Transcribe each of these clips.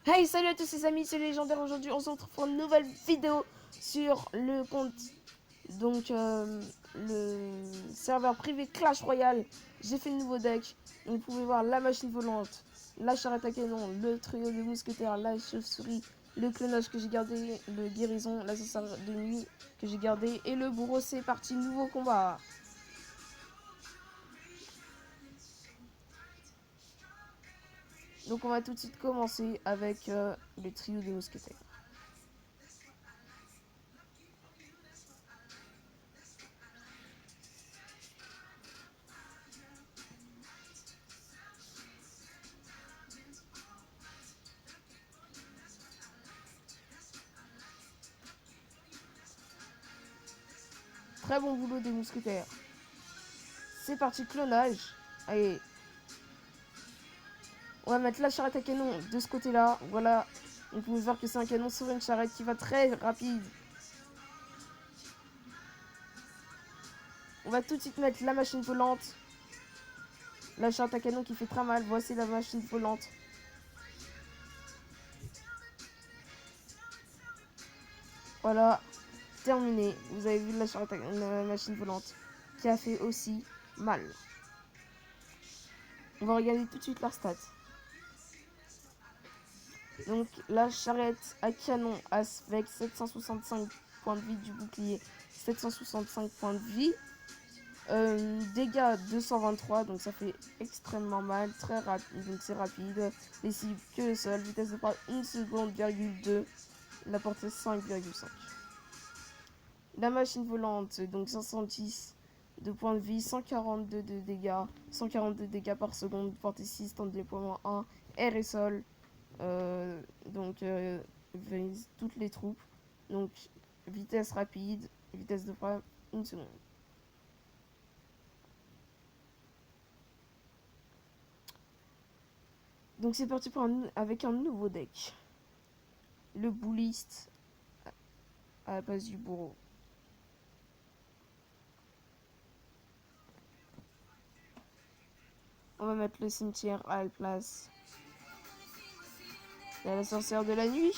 Hey, salut à tous les amis, c'est Légendaire. Aujourd'hui, on se retrouve pour une nouvelle vidéo sur le compte, donc le serveur privé Clash Royale. J'ai fait le nouveau deck, donc vous pouvez voir la machine volante, la charrette à canon, le trio de mousquetaires, la chauve-souris, le clonage que j'ai gardé, le guérison, l'ascenseur de nuit que j'ai gardé, et le bourreau. C'est parti, nouveau combat. Donc on va tout de suite commencer avec le trio de mousquetaires. Très bon boulot des mousquetaires. C'est parti, clonage. Allez. On va mettre la charrette à canon de ce côté-là. Voilà. On peut voir que c'est un canon sur une charrette qui va très rapide. On va tout de suite mettre la machine volante. La charrette à canon qui fait très mal. Voici la machine volante. Voilà. Terminé. Vous avez vu la machine volante qui a fait aussi mal. On va regarder tout de suite leurs stats. Donc la charrette à canon avec 765 points de vie du bouclier, 765 points de vie. Dégâts 223, donc ça fait extrêmement mal, très rapide, donc c'est rapide. Les cibles que le sol, vitesse de frappe 1 seconde, 2, la portée 5,5. La machine volante, donc 510 de points de vie, 142 de dégâts, 142 dégâts par seconde, portée 6, temps de déploiement 1, air et sol, donc vise toutes les troupes, donc vitesse rapide, vitesse de frappe 1 seconde. Donc c'est parti avec un nouveau deck. Le bouliste à la place du bourreau. On va mettre le cimetière à la place. Il y a la sorcière de la nuit.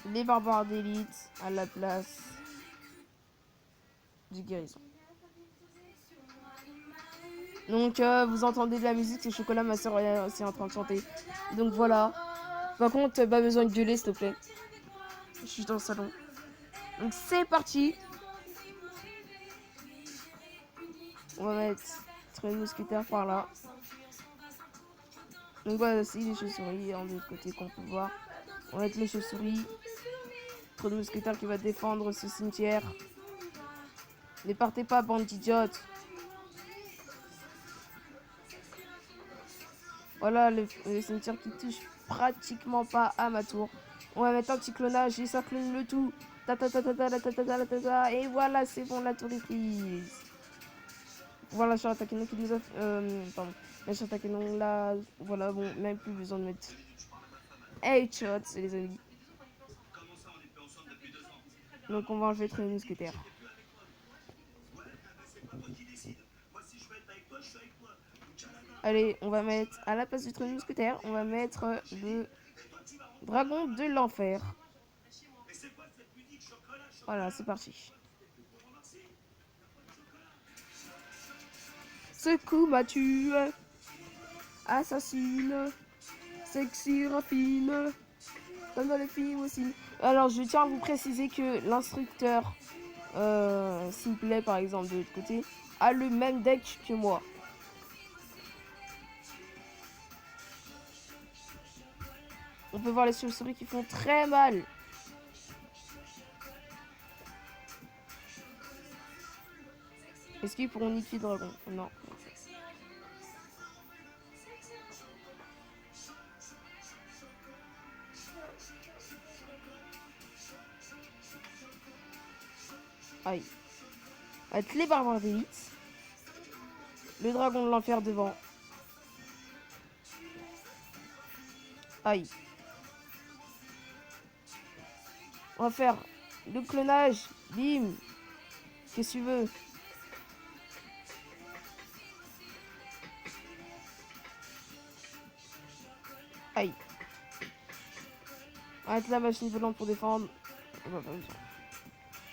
Les barbares d'élite à la place du guérison. Donc vous entendez de la musique, c'est Chocolat, ma soeur est en train de chanter. Donc voilà. Par contre, pas besoin de gueuler s'il te plaît. Je suis dans le salon. Donc c'est parti. On va mettre une mousquetaire par là. Donc voilà, c'est les chauves-souris en de l'autre côté qu'on peut voir. On va mettre les chauves-souris. Trop de mousquetaires qui va défendre ce cimetière. Ne partez pas, bande d'idiotes. Voilà le cimetière qui touche pratiquement pas à ma tour. On va mettre un petit clonage et ça clone le tout. Et voilà, c'est bon, la tour est prise. Voilà, sur attaquer qui nous a. Pardon. La sur attaquer là. Voilà, bon, même plus besoin de mettre. Headshots, les amis. Donc on va enlever très mousquetaire. Allez, on va mettre à la place du train mousquetaire, on va mettre le dragon de l'enfer. Voilà, c'est parti. Ce coup m'a tué. Assassine. Sexy raffine. Comme dans les films aussi. Alors, je tiens à vous préciser que l'instructeur Simplay, par exemple, de l'autre côté, a le même deck que moi. On peut voir les chauves-souris qui font très mal. Est-ce qu'ils pourront niquer le dragon? Non. Aïe. Avec les barbares d'élite. Le dragon de l'enfer devant. Aïe. On va faire le clonage. Bim. Qu'est-ce que tu veux? Aïe. Arrête la machine volante pour défendre.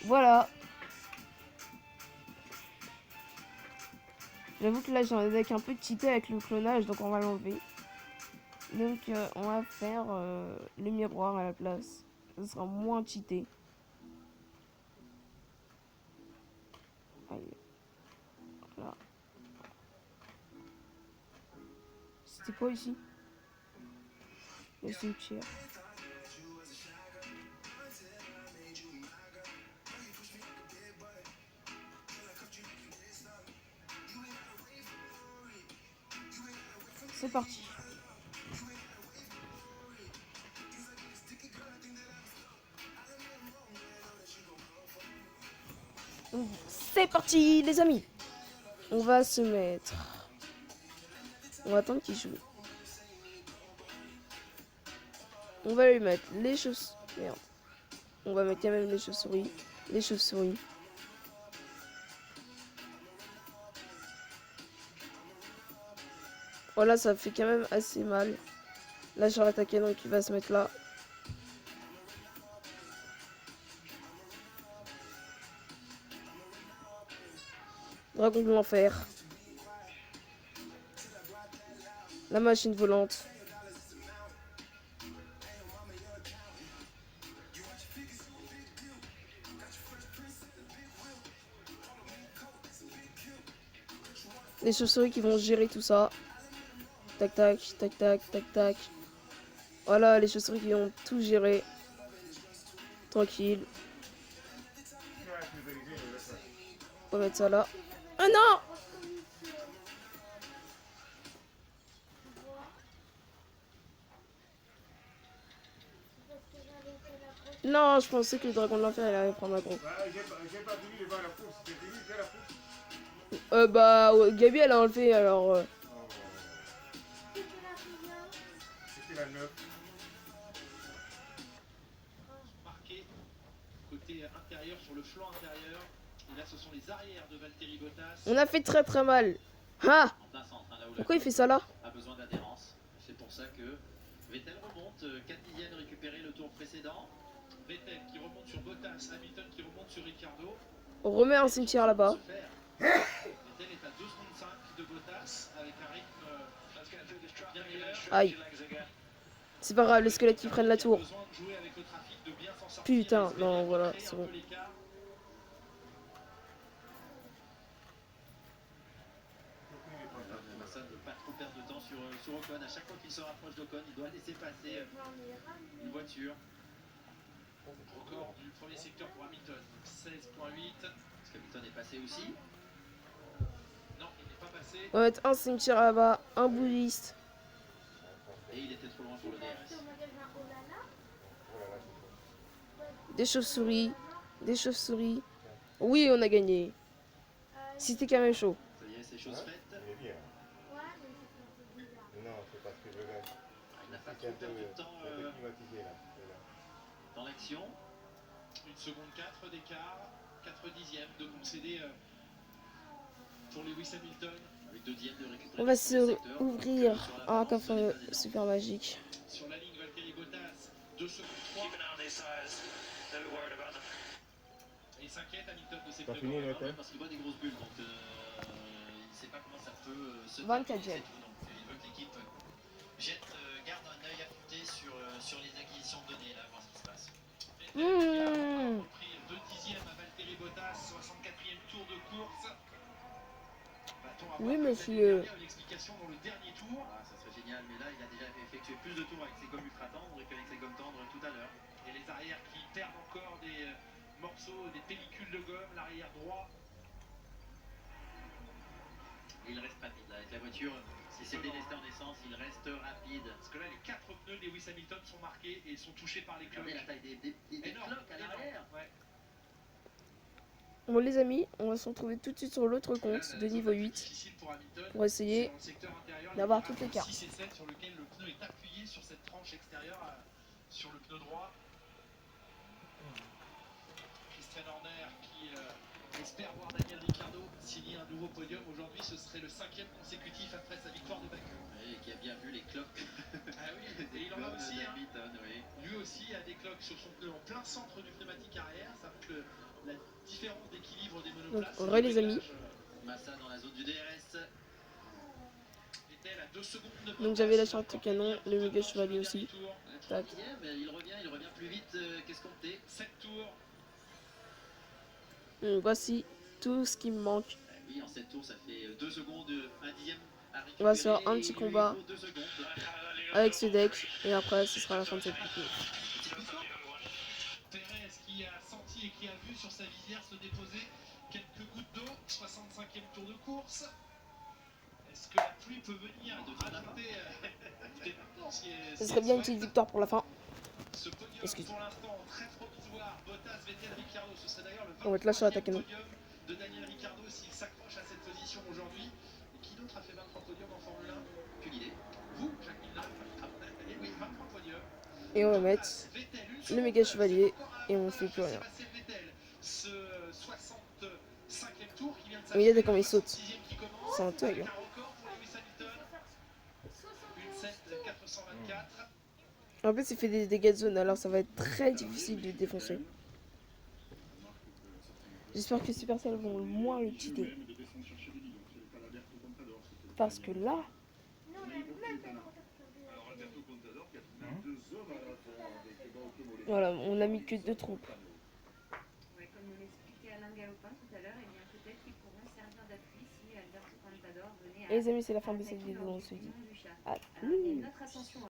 Voilà. J'avoue que là j'ai un deck un peu cheaté avec le clonage, donc on va l'enlever. Donc on va faire le miroir à la place. Ce sera moins cheaté. Allez. Voilà. C'était quoi ici? Le cimetière. C'est parti. C'est parti les amis. On va se mettre. On va attendre qu'il joue. On va lui mettre les chaussures. Merde. On va mettre quand même les chauves-souris. Les chauves-souris. Voilà, ça fait quand même assez mal. Là, je vais attaquer, donc il va se mettre là. Dragon de l'enfer. La machine volante. Les chauves-souris qui vont gérer tout ça. Tac, tac, tac, tac, tac, tac. Voilà, les chauves-souris qui vont tout gérer. Tranquille. On va mettre ça là. Ah non! Non, je pensais que le dragon de l'enfer il allait prendre un gros. Bah, Gabi elle a enlevé alors. C'était la 9. Marqué côté intérieur sur le flanc intérieur. Et là, ce sont les arrières de Valtteri Bottas. On a fait très très mal. Ah! En plein centre, hein, là où Pourquoi il fait ça là? a besoin d'adhérence. C'est pour ça que Vettel remonte. 4 dixièmes récupéré le tour précédent. Vettel qui remonte sur Bottas. Hamilton qui remonte sur Ricciardo. On remet un cimetière là-bas. Vettel est à 2 secondes 5 de Bottas avec un rythme bien meilleur. Aïe. C'est pas grave, les squelettes qui prennent la tour. Putain, non, voilà, c'est bon. Massa ne veut pas trop perdre de temps sur Ocon. À chaque fois qu'il se rapproche d'Ocon, il doit laisser passer une voiture. Record du premier secteur pour Hamilton, 16.8. Est-ce qu'Hamilton est passé aussi? Non, il n'est pas passé. On va mettre un cimetière là-bas, un bouddhiste. Et il était trop loin pour le DRS. Des chauves-souris. Des chauves-souris. Oui, on a gagné. C'était quand même chaud. Ça y est, c'est chose faite. Il est bien. Non, c'est parce que je gagne. Il n'a pas trop perdu de temps climatisé là. dans l'action. 1 seconde 4 d'écart, 4 dixièmes de concédé pour Lewis Hamilton. Avec 2 dixièmes de récupération. On va se ouvrir un coffre super magique. Sur la ligne, Valtteri Bottas, 2 secondes 3. Et il s'inquiète, Hamilton, de ses pneus parce qu'il voit des grosses bulles. Donc il ne sait pas comment ça peut se 24 gemmes. Donc il veut que l'équipe garde un œil affûté sur les acquisitions de données, là, voir ce qui se passe. Vettel a pris 2 dixièmes à Valtteri Bottas, 64e tour de course. Oui, monsieur. L'explication dans le dernier tour. Ah, ça serait génial, mais là, il a déjà effectué plus de tours avec ses gommes ultra tendres qu'avec ses gommes tendres tout à l'heure. Et les arrières qui perdent encore des morceaux, des pellicules de gomme, l'arrière droit. Et il reste rapide là, avec la voiture. Si c'est délesté en essence, il reste rapide. Parce que là, les 4 pneus de Lewis Hamilton sont marqués et sont touchés par les cloques. Regardez la taille des cloques à l'arrière. Ouais. Bon les amis, on va se retrouver tout de suite sur l'autre compte de niveau 8 pour essayer d'avoir toutes les cartes. 6 et 7 sur lequel le pneu est appuyé sur cette tranche extérieure sur le pneu droit. Christian Horner qui espère voir Daniel Ricciardo signer un nouveau podium. Aujourd'hui, ce serait le 5e consécutif après sa victoire de Baku. Et qui a bien vu les cloques. Ah oui, aussi a des cloques sur son pneu en plein centre du pneumatique arrière. Ça montre la différence d'équilibre des monoplaces. Donc, les amis. Massa dans la zone du DRS. Vettel à 2 secondes de Donc j'avais la charte canon, le méga chevalier aussi. Tac. Il revient plus vite qu'escompté. 7 tours. Donc, voici tout ce qui me manque. Oui, en 7 tours, ça fait 2 secondes, un dixième à récupérer. On va se faire un petit combat avec ce deck et après ce sera la fin de cette vidéo. Perez qui a senti et qui a vu sur sa visière se déposer quelques gouttes d'eau. 65e tour de course. Est-ce que la pluie peut venir de rajouter Ce serait bien une petite victoire pour la fin. Ce podium pour l'instant très provisoire. Bottas, Vettel, Ricciardo. Ce serait d'ailleurs le On va te lâcher à ta canon. podium de Daniel Ricciardo s'il s'accroche à cette position aujourd'hui. Et qui d'autre a fait 23 podiums en Formule 1? Aucune idée. Vous, Jacques Villeneuve? Oui, 23 podiums. Et on va mettre le méga chevalier et on fait plus rien. Ce 65e tour qui vient de Mais regardez comment il saute. C'est un tug. En plus il fait des dégâts de zone alors ça va être très difficile de défoncer. J'espère que Supercell vont le moins le cheater. Parce que là... Voilà, on a mis que 2 troupes. Ouais, comme nous l'expliquait Alain Galopin tout à l'heure, et bien peut-être qu'ils pourront servir d'appui si Alberto Contador venait à... Et les amis, c'est la fin de cette vidéo, on se dit à plus. Notre ascension